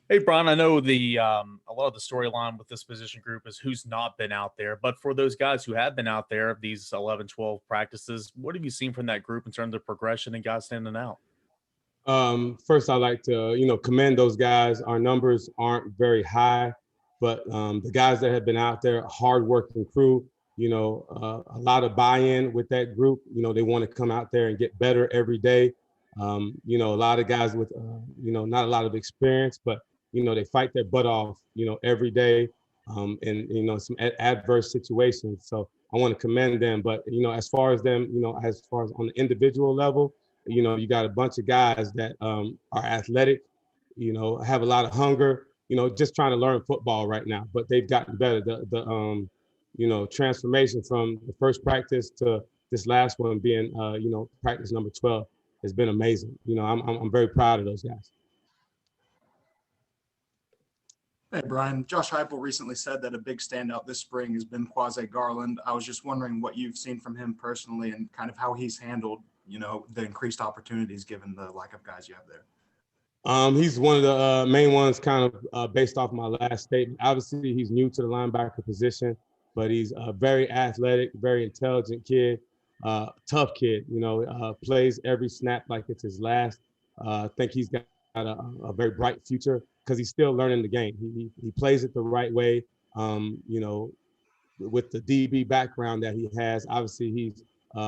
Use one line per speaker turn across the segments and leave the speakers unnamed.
Hey, Brian, I know a lot of the storyline with this position group is who's not been out there. But for those guys who have been out there, these 11, 12 practices, what have you seen from that group in terms of progression and guys standing out?
First, I'd like to, commend those guys. Our numbers aren't very high, but the guys that have been out there, hardworking crew, a lot of buy-in with that group. They want to come out there and get better every day. A lot of guys with, not a lot of experience, but, they fight their butt off, every day in, some adverse situations. So I want to commend them. But, as far as them, as far as on the individual level, you got a bunch of guys that are athletic, have a lot of hunger, just trying to learn football right now, but they've gotten better. The transformation from the first practice to this last one being, practice number 12 has been amazing. I'm very proud of those guys.
Hey, Brian. Josh Heupel recently said that a big standout this spring has been Quasi Garland. I was just wondering what you've seen from him personally and kind of how he's handled, the increased opportunities given the lack of guys you have there.
He's one of the main ones kind of based off my last statement. Obviously, he's new to the linebacker position, but he's a very athletic, very intelligent kid, tough kid, plays every snap like it's his last. I think he's got a very bright future because he's still learning the game. He plays it the right way, with the DB background that he has. Obviously, he's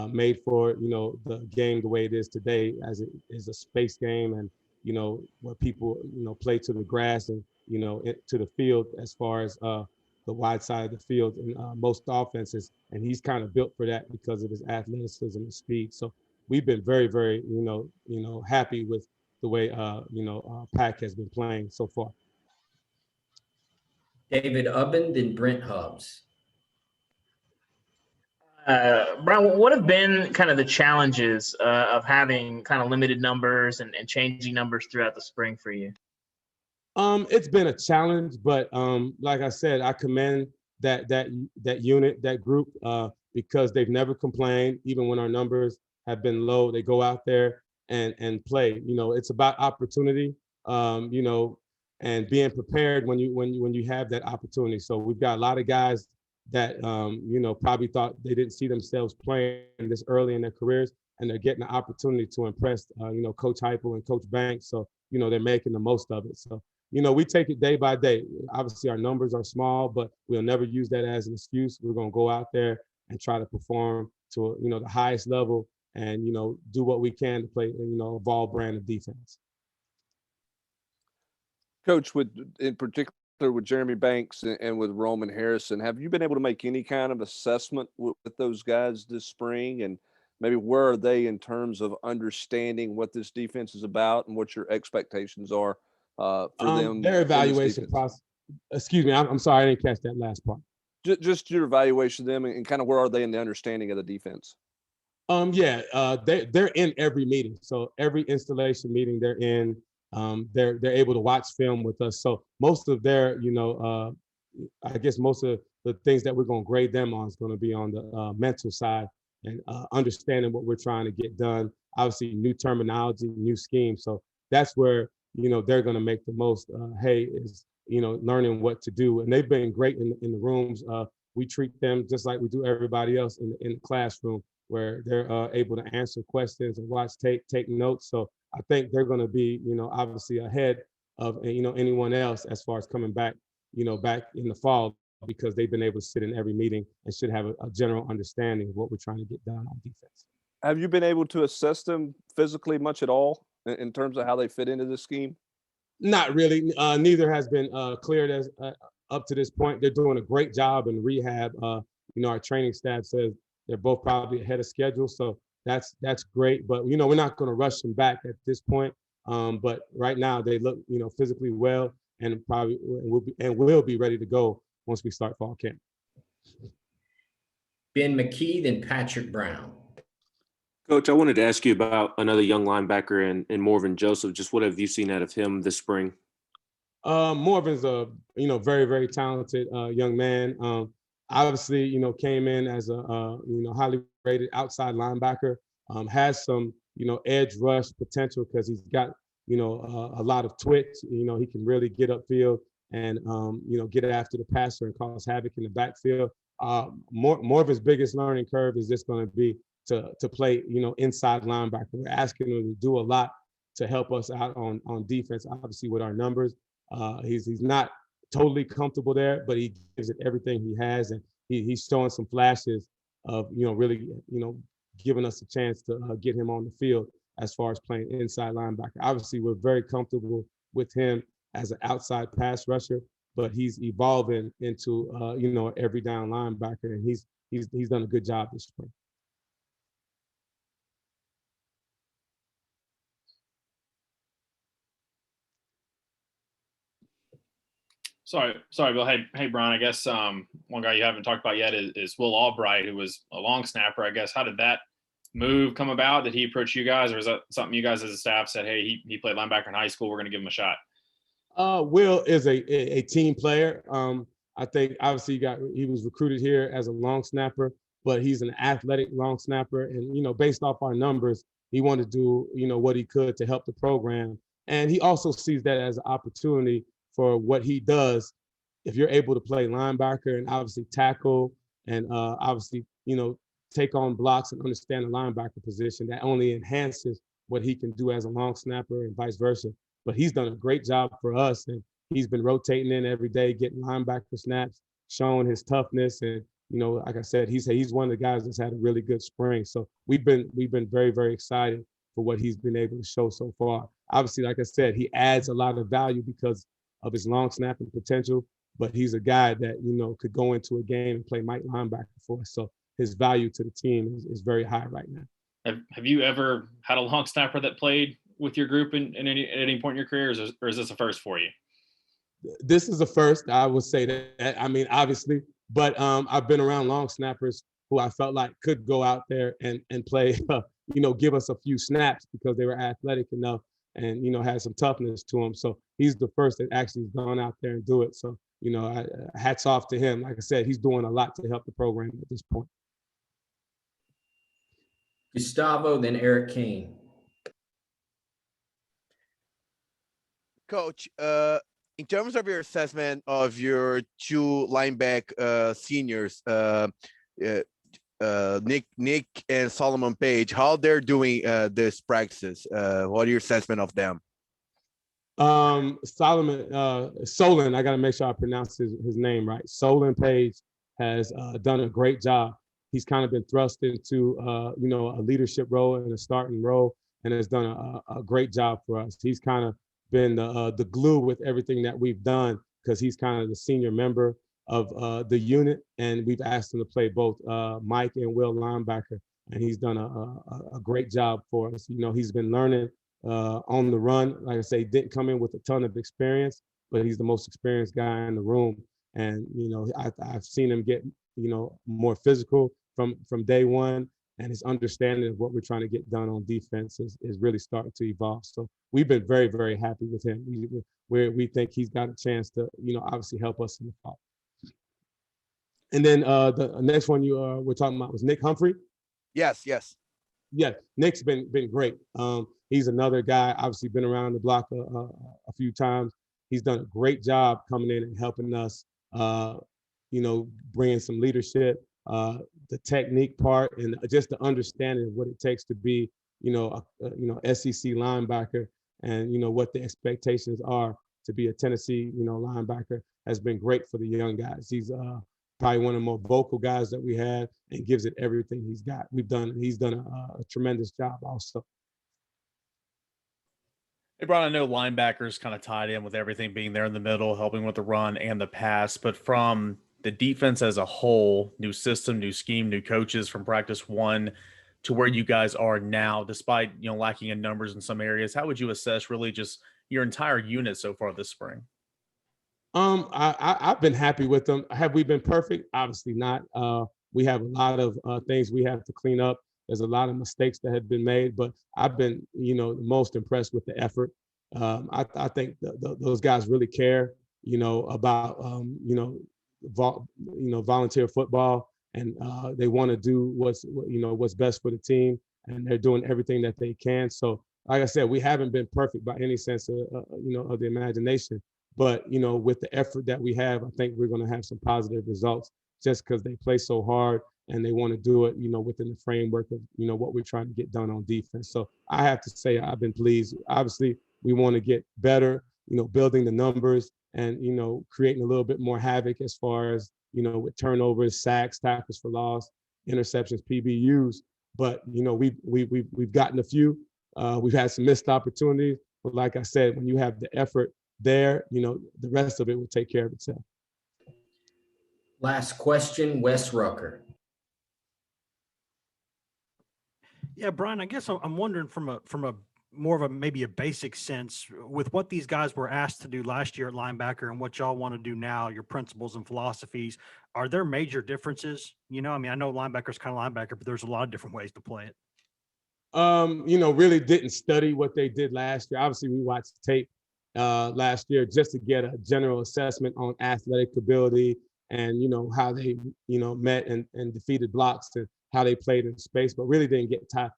made for, the game the way it is today, as it is a space game and, where people, play to the grass and, to the field as far as the wide side of the field in most offenses. And he's kind of built for that because of his athleticism and speed. So we've been very, very, happy with the way, Pack has been playing so far.
David Ubbin, then Brent Hubbs.
Brian, what have been kind of the challenges of having kind of limited numbers and changing numbers throughout the spring for you?
It's been a challenge, but like I said, I commend that unit, that group, because they've never complained. Even when our numbers have been low, they go out there and play. It's about opportunity, and being prepared when you have that opportunity. So we've got a lot of guys that probably thought they didn't see themselves playing this early in their careers, and they're getting the opportunity to impress Coach Heupel and Coach Banks. So they're making the most of it. So we take it day by day. Obviously our numbers are small, but we'll never use that as an excuse. We're going to go out there and try to perform to the highest level and do what we can to play a Vol brand of defense.
Coach, in particular with Jeremy Banks and with Roman Harrison, have you been able to make any kind of assessment with those guys this spring? And maybe where are they in terms of understanding what this defense is about and what your expectations are for them?
Their evaluation process. Excuse me, I'm sorry, I didn't catch that last part.
Just your evaluation of them and kind of where are they in the understanding of the defense?
They're in every meeting. So every installation meeting they're in. They're able to watch film with us. So most of their, I guess most of the things that we're going to grade them on is going to be on the mental side and understanding what we're trying to get done. Obviously, new terminology, new scheme. So that's where, they're going to make the most hay is, learning what to do. And they've been great in the rooms. We treat them just like we do everybody else in the classroom, where they're able to answer questions and watch tape, take notes. So I think they're going to be, obviously ahead of, anyone else as far as coming back, back in the fall, because they've been able to sit in every meeting and should have a general understanding of what we're trying to get done on defense.
Have you been able to assess them physically much at all in terms of how they fit into this scheme?
Not really. Neither has been cleared as up to this point. They're doing a great job in rehab. Our training staff says they're both probably ahead of schedule. So that's great, but we're not going to rush them back at this point. But right now they look, physically well, and probably will be ready to go once we start fall camp.
Ben McKee, then Patrick Brown.
Coach, I wanted to ask you about another young linebacker in Morven Joseph. Just what have you seen out of him this spring?
Morven's a very, very talented young man. Obviously, came in as a highly rated outside linebacker. Has some edge rush potential because he's got a lot of twitch. He can really get upfield and, get after the passer and cause havoc in the backfield. More of his biggest learning curve is just going to be to play, inside linebacker. We're asking him to do a lot to help us out on defense, obviously with our numbers. He's not totally comfortable there, but he gives it everything he has, and he's showing some flashes of really giving us a chance to get him on the field as far as playing inside linebacker. Obviously, we're very comfortable with him as an outside pass rusher, but he's evolving into every down linebacker, and he's done a good job this spring.
Sorry, Bill. Hey, Brian. I guess one guy you haven't talked about yet is Will Albright, who was a long snapper. I guess, how did that move come about? Did he approach you guys, or is that something you guys as a staff said, hey, he played linebacker in high school, we're going to give him a shot?
Will is a team player. I think obviously he was recruited here as a long snapper, but he's an athletic long snapper, and based off our numbers, he wanted to do what he could to help the program, and he also sees that as an opportunity for what he does. If you're able to play linebacker and obviously tackle and obviously take on blocks and understand the linebacker position, that only enhances what he can do as a long snapper and vice versa. But he's done a great job for us, and he's been rotating in every day, getting linebacker snaps, showing his toughness, and like I said, he's one of the guys that's had a really good spring. So we've been very, very excited for what he's been able to show so far. Obviously, like I said, he adds a lot of value because of his long snapping potential, but he's a guy that could go into a game and play Mike linebacker for us. So his value to the team is very high right now.
Have you ever had a long snapper that played with your group at any point in your career, or is this a first for you?
This is a first, I would say that. I mean, obviously, but I've been around long snappers who I felt like could go out there and play, give us a few snaps because they were athletic enough and had some toughness to him. So he's the first that actually has gone out there and do it. So hats off to him. Like I said, he's doing a lot to help the program at this point.
Gustavo, then Eric Kane.
Coach, in terms of your assessment of your two linebacker seniors, Nick and Solomon Page, how they're doing this practices? What are your assessment of them?
Solomon, Solon, I got to make sure I pronounce his name right. Solon Page has done a great job. He's kind of been thrust into, a leadership role and a starting role, and has done a great job for us. He's kind of been the glue with everything that we've done because he's kind of the senior member of the unit, and we've asked him to play both Mike and Will linebacker, and he's done a great job for us. He's been learning on the run. Like I say, didn't come in with a ton of experience, but he's the most experienced guy in the room. And I've seen him get more physical from day one, and his understanding of what we're trying to get done on defense is really starting to evolve. So we've been very, very happy with him. We think he's got a chance to obviously help us in the fall. And then the next one you were talking about was Nick Humphrey.
Yes.
Yeah, Nick's been great. He's another guy, obviously been around the block a few times. He's done a great job coming in and helping us, bringing some leadership, the technique part, and just the understanding of what it takes to be, SEC linebacker, and what the expectations are to be a Tennessee, linebacker has been great for the young guys. He's probably one of the more vocal guys that we have, and gives it everything he's got. He's done a tremendous job also.
Hey, Brian, I know linebackers kind of tied in with everything being there in the middle, helping with the run and the pass, but from the defense as a whole, new system, new scheme, new coaches from practice one to where you guys are now, despite, lacking in numbers in some areas, how would you assess really just your entire unit so far this spring?
I've been happy with them. Have we been perfect? Obviously not. We have a lot of things we have to clean up. There's a lot of mistakes that have been made, but I've been, the most impressed with the effort. I think those guys really care, about, volunteer football, and they want to do what's best for the team, and they're doing everything that they can. So like I said, we haven't been perfect by any sense of, of the imagination. But, with the effort that we have, I think we're going to have some positive results just because they play so hard and they want to do it, within the framework of, what we're trying to get done on defense. So I have to say I've been pleased. Obviously, we want to get better, building the numbers and, creating a little bit more havoc as far as, with turnovers, sacks, tackles for loss, interceptions, PBUs. But, we've gotten a few. We've had some missed opportunities. But like I said, when you have the effort there, the rest of it will take care of itself.
Last question, Wes Rucker.
Yeah, Brian, I guess I'm wondering from a more of a maybe a basic sense with what these guys were asked to do last year at linebacker and what y'all want to do now, your principles and philosophies, are there major differences? I know linebacker's kind of linebacker, but there's a lot of different ways to play it.
Really didn't study what they did last year. Obviously, we watched tape last year just to get a general assessment on athletic ability and, how they, met and defeated blocks and how they played in space, but really didn't get tied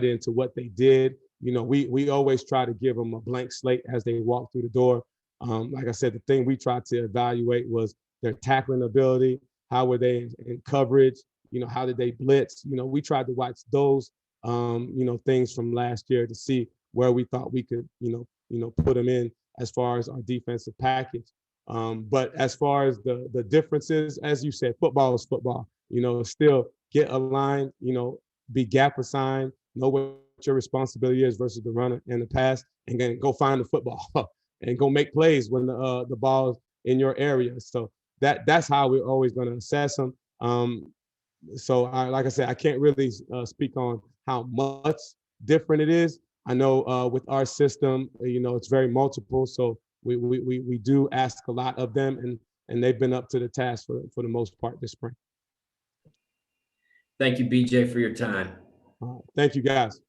into what they did. We always try to give them a blank slate as they walk through the door. Like I said, the thing we tried to evaluate was their tackling ability. How were they in coverage? How did they blitz? We tried to watch those, things from last year to see where we thought we could, put them in as far as our defensive package. But as far as the differences, as you said, football is football. Still get aligned, be gap assigned, know what your responsibility is versus the runner and the pass, and then go find the football and go make plays when the ball's in your area. So that's how we're always going to assess them. So like I said, I can't really speak on how much different it is. I know with our system, it's very multiple. So we do ask a lot of them, and they've been up to the task for the most part this spring.
Thank you, BJ, for your time.
Thank you, guys.